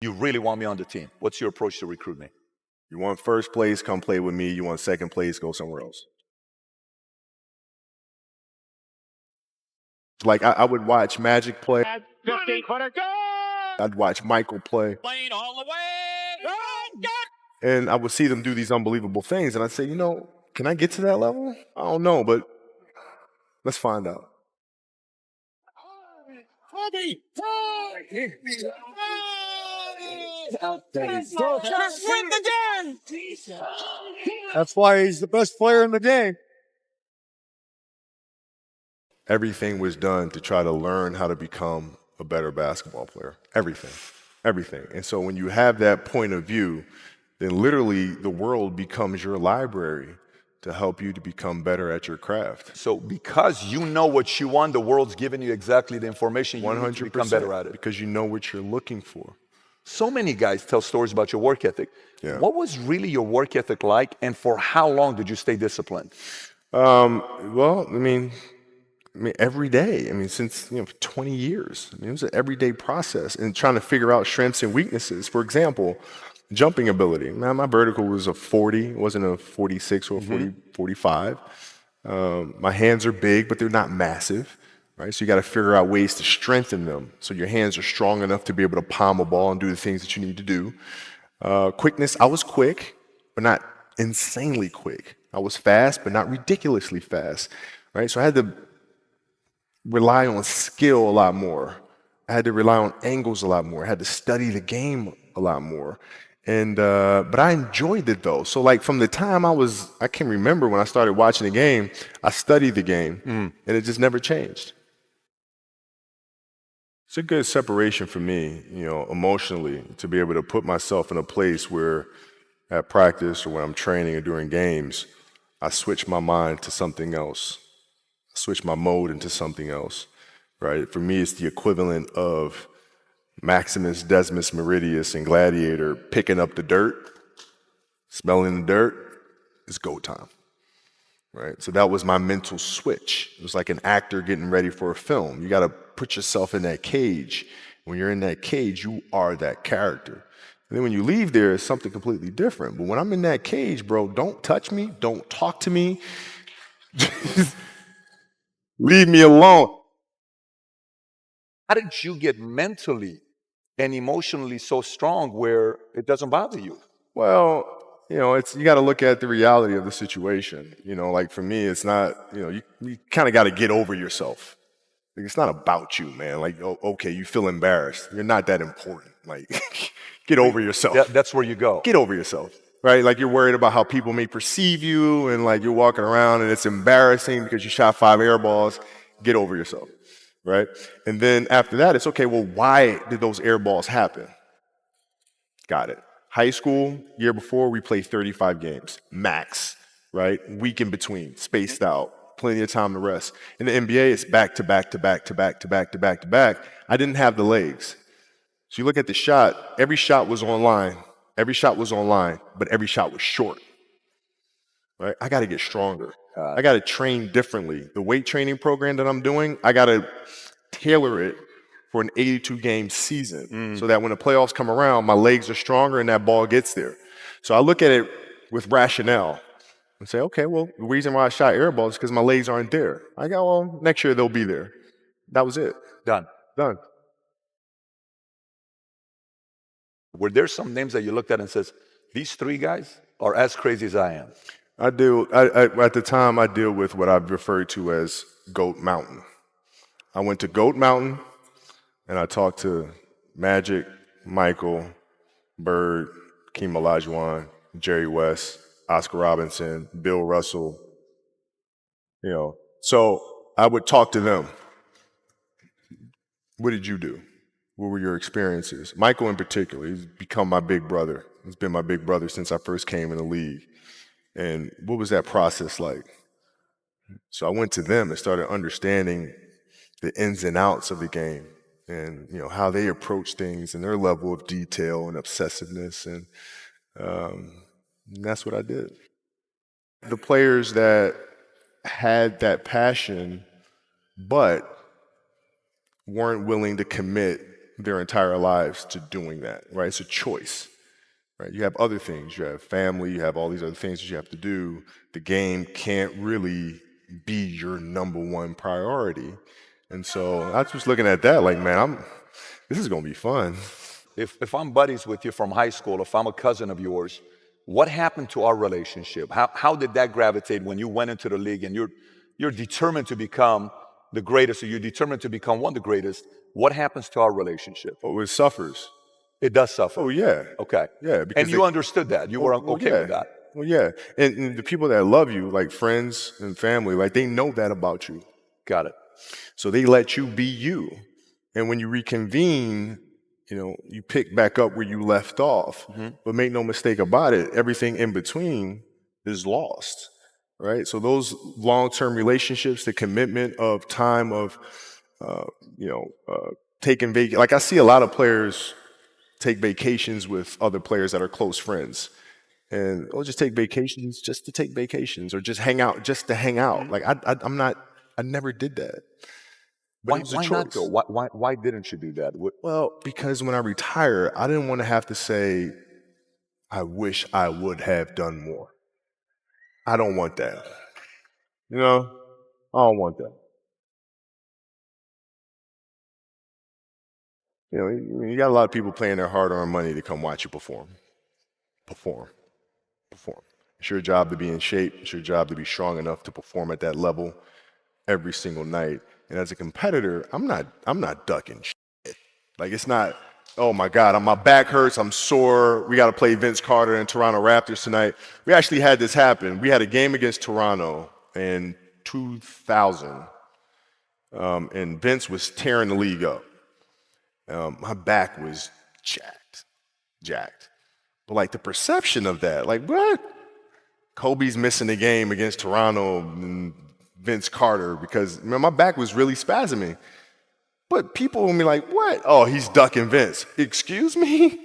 You really want me on the team. What's your approach to recruit me? You want first place, come play with me. You want second place, go somewhere else. Like I would watch Magic play. 50 for a goal! I'd watch Michael play. Lane all the way! And I would see them do these unbelievable things. And I'd say, can I get to that level? I don't know, but let's find out. Just win the game! That's why he's the best player in the game. Everything was done to try to learn how to become a better basketball player. Everything. And so when you have that point of view, then literally the world becomes your library to help you to become better at your craft. So because you know what you want, the world's giving you exactly the information you need to become better at it. Because you know what you're looking for. So many guys tell stories about your work ethic. Yeah. What was really your work ethic like, and for how long did you stay disciplined? Well, I mean, every day. Since 20 years. It was an everyday process, and trying to figure out strengths and weaknesses. For example, jumping ability. My vertical was a 40, it wasn't a 46 or a 40, 45. My hands are big, but they're not massive, right? So you got to figure out ways to strengthen them so your hands are strong enough to be able to palm a ball and do the things that you need to do. Quickness, I was quick, but not insanely quick. I was fast, but not ridiculously fast, right? So I had to rely on skill a lot more. I had to rely on angles a lot more. I had to study the game a lot more. And but I enjoyed it though. So like from the time I can remember when I started watching the game, I studied the game and it just never changed. It's a good separation for me, emotionally, to be able to put myself in a place where at practice or when I'm training or during games, I switch my mind to something else. I switch my mode into something else, right? For me, it's the equivalent of Maximus Decimus Meridius and Gladiator picking up the dirt, smelling the dirt. It's go time, right? So that was my mental switch. It was like an actor getting ready for a film. You got to put yourself in that cage. When you're in that cage, you are that character. And then when you leave there, it's something completely different. But when I'm in that cage, bro, don't touch me. Don't talk to me. Leave me alone. How did you get mentally and emotionally so strong where it doesn't bother you? Well, you got to look at the reality of the situation. Like for me, it's not, you kind of got to get over yourself. Like, it's not about you, man. Like, okay, you feel embarrassed. You're not that important. Like, get over yourself. That's where you go. Get over yourself, right? Like you're worried about how people may perceive you, and like you're walking around and it's embarrassing because you shot 5 air balls. Get over yourself, right? And then after that, it's okay, well, why did those air balls happen? Got it. High school, year before, we played 35 games, max, right? Week in between, spaced out, plenty of time to rest. In the NBA, it's back to back to back to back to back to back to back. I didn't have the legs. So you look at the shot, every shot was online. Every shot was online, but every shot was short, right? I got to get stronger. I got to train differently. The weight training program that I'm doing, I got to tailor it for an 82-game season so that when the playoffs come around, my legs are stronger and that ball gets there. So I look at it with rationale and say, okay, well, the reason why I shot air balls is because my legs aren't there. I go, well, next year they'll be there. That was it. Done. Were there some names that you looked at and says, these 3 guys are as crazy as I am? At the time, I deal with what I've referred to as Goat Mountain. I went to Goat Mountain, and I talked to Magic, Michael, Bird, Keem Olajuwon, Jerry West, Oscar Robinson, Bill Russell. So I would talk to them. What did you do? What were your experiences? Michael in particular, he's become my big brother. He's been my big brother since I first came in the league. And what was that process like? So I went to them and started understanding the ins and outs of the game and how they approach things and their level of detail and obsessiveness. And that's what I did. The players that had that passion but weren't willing to commit their entire lives to doing that, right? It's a choice, right? You have other things. You have family. You have all these other things that you have to do. The game can't really be your number one priority. And so I was just looking at that like, man, this is going to be fun. If I'm buddies with you from high school, if I'm a cousin of yours, what happened to our relationship? How did that gravitate when you went into the league and you're determined to become the greatest, or you're determined to become one of the greatest? What happens to our relationship? Oh, it suffers. It does suffer. Oh, yeah. Okay. Yeah. And Because you understood that. You were okay yeah. with that. Well, yeah. And the people that love you, like friends and family, like they know that about you. Got it. So they let you be you. And when you reconvene, you pick back up where you left off. But make no mistake about it, everything in between is lost, right? So those long-term relationships, the commitment of time of, taking vacation. Like I see a lot of players take vacations with other players that are close friends. And we'll just take vacations just to take vacations, or just hang out just to hang out. Like I never did that. But it was a Why not choice. though? Why didn't you do that? Well, because when I retire, I didn't want to have to say, I wish I would have done more. I don't want that. I don't want that. You got a lot of people paying their hard-earned money to come watch you perform. Perform. It's your job to be in shape. It's your job to be strong enough to perform at that level every single night. And as a competitor, I'm not ducking shit. Like it's not, oh my God, my back hurts, I'm sore. We got to play Vince Carter and Toronto Raptors tonight. We actually had this happen. We had a game against Toronto in 2000, and Vince was tearing the league up. My back was jacked. But like the perception of that, like what? Kobe's missing the game against Toronto and Vince Carter because my back was really spasming. But people will be like, what? Oh, he's ducking Vince. Excuse me?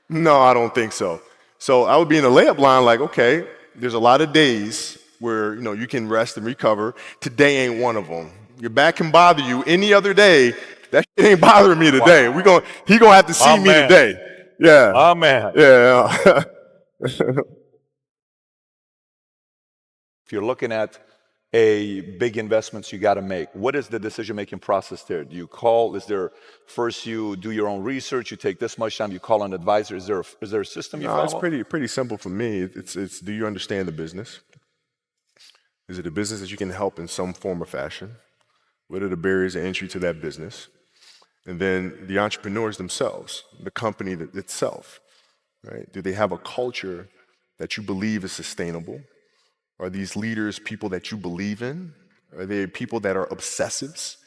No, I don't think so. So I would be in the layup line like, okay, there's a lot of days where you can rest and recover. Today ain't one of them. Your back can bother you any other day. That shit ain't bothering me today. Wow. He gonna have to see me today. Yeah. Oh man. Yeah. If you're looking at a big investments you got to make, what is the decision-making process there? Do you call? Is there first you do your own research? You take this much time. You call an advisor. Is there a system you follow? It's pretty simple for me. It's do you understand the business? Is it a business that you can help in some form or fashion? What are the barriers of entry to that business? And then the entrepreneurs themselves, the company itself, right? Do they have a culture that you believe is sustainable? Are these leaders people that you believe in? Are they people that are obsessives?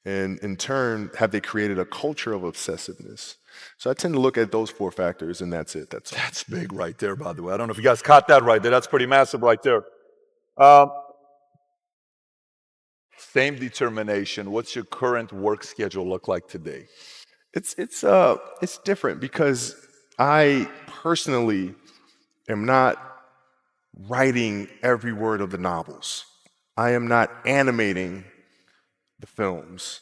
And in turn, have they created a culture of obsessiveness? So I tend to look at those 4 factors, and that's it. That's all. That's big right there, by the way. I don't know if you guys caught that right there. That's pretty massive right there. Same determination. What's your current work schedule look like today? It's different because I personally am not writing every word of the novels. I am not animating the films.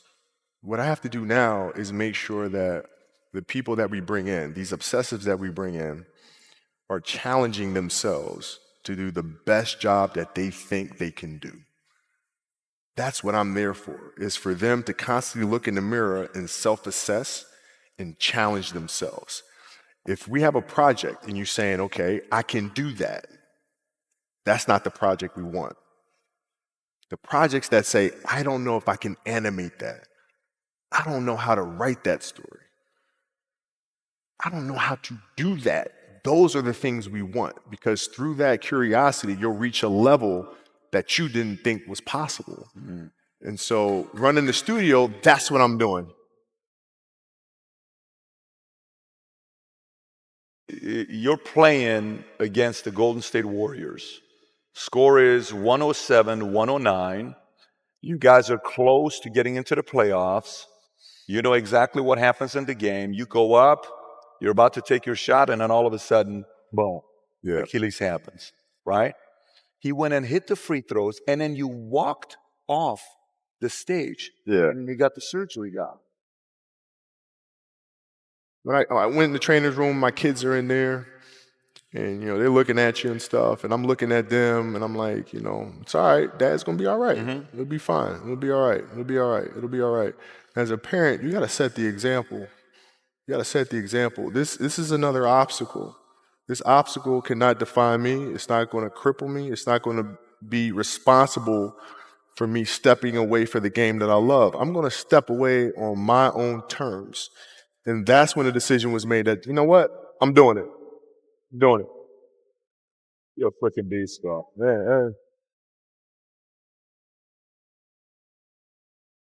What I have to do now is make sure that the people that we bring in, these obsessives that we bring in, are challenging themselves to do the best job that they think they can do. That's what I'm there for, is for them to constantly look in the mirror and self-assess and challenge themselves. If we have a project and you're saying, okay, I can do that, that's not the project we want. The projects that say, I don't know if I can animate that. I don't know how to write that story. I don't know how to do that. Those are the things we want, because through that curiosity, you'll reach a level that you didn't think was possible. And so running the studio, that's what I'm doing. You're playing against the Golden State Warriors. Score is 107-109. You guys are close to getting into the playoffs. You know exactly what happens in the game. You go up, you're about to take your shot, and then all of a sudden, boom, Achilles happens, right? He went and hit the free throws, and then you walked off the stage. Yeah. And you got the surgery done. When I went in the trainer's room, my kids are in there, and they're looking at you and stuff, and I'm looking at them, and I'm like, it's all right. Dad's gonna be all right. It'll be fine. It'll be all right. It'll be all right. It'll be all right. As a parent, you gotta set the example. You gotta set the example. This is another obstacle. This obstacle cannot define me. It's not going to cripple me. It's not going to be responsible for me stepping away for the game that I love. I'm going to step away on my own terms. And that's when the decision was made that, you know what? I'm doing it. I'm doing it. You're a freaking beast, Scott. Man.